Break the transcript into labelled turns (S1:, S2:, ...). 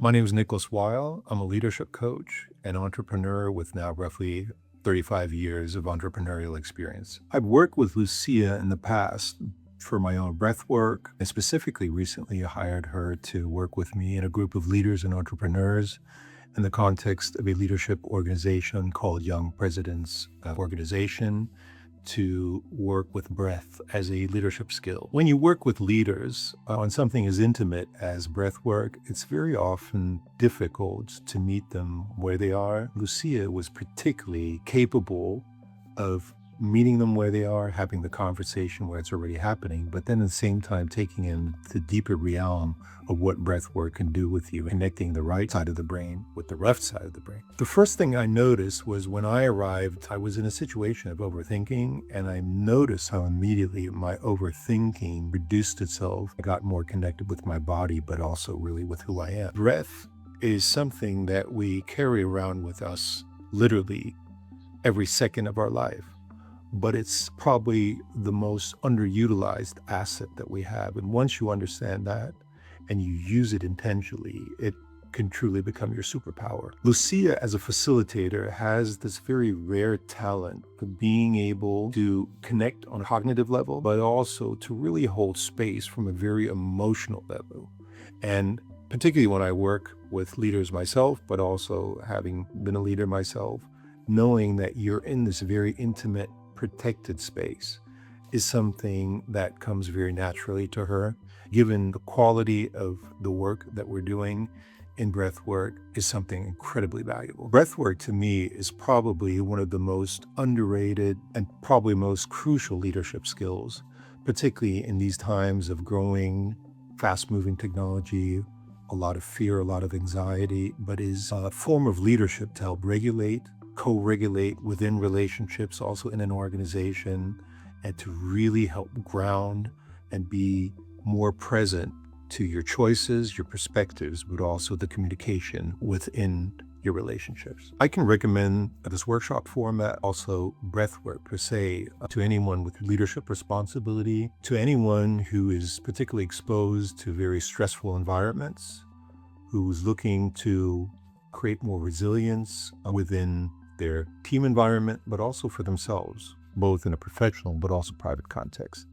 S1: My name is Nikolaus Weil. I'm a leadership coach and entrepreneur with now roughly 35 years of entrepreneurial experience. I've worked with Lucia in the past for my own breath work, and specifically recently hired her to work with me and a group of leaders and entrepreneurs in the context of a leadership organization called Young Presidents Organization, to work with breath as a leadership skill. When you work with leaders on something as intimate as breath work, it's very often difficult to meet them where they are. Lucia was particularly capable of meeting them where they are, having the conversation where it's already happening, but then at the same time taking in the deeper realm of what breath work can do with you, connecting the right side of the brain with the left side of the brain. The first thing I noticed was when I arrived, I was in a situation of overthinking, and I noticed how immediately my overthinking reduced itself. I got more connected with my body, but also really with who I am. Breath is something that we carry around with us literally every second of our life, but it's probably the most underutilized asset that we have. And once you understand that and you use it intentionally, it can truly become your superpower. Lucia, as a facilitator, has this very rare talent of being able to connect on a cognitive level, but also to really hold space from a very emotional level. And particularly when I work with leaders myself, but also having been a leader myself, knowing that you're in this very intimate, protected space is something that comes very naturally to her. Given the quality of the work that we're doing in breath work is something incredibly valuable. Breath work to me is probably one of the most underrated and probably most crucial leadership skills, particularly in these times of growing, fast-moving technology, a lot of fear, a lot of anxiety, but is a form of leadership to help regulate, co-regulate within relationships, also in an organization, and to really help ground and be more present to your choices, your perspectives, but also the communication within your relationships. I can recommend this workshop format, also breathwork per se, to anyone with leadership responsibility, to anyone who is particularly exposed to very stressful environments, who's looking to create more resilience within their team environment, but also for themselves, both in a professional but also private context.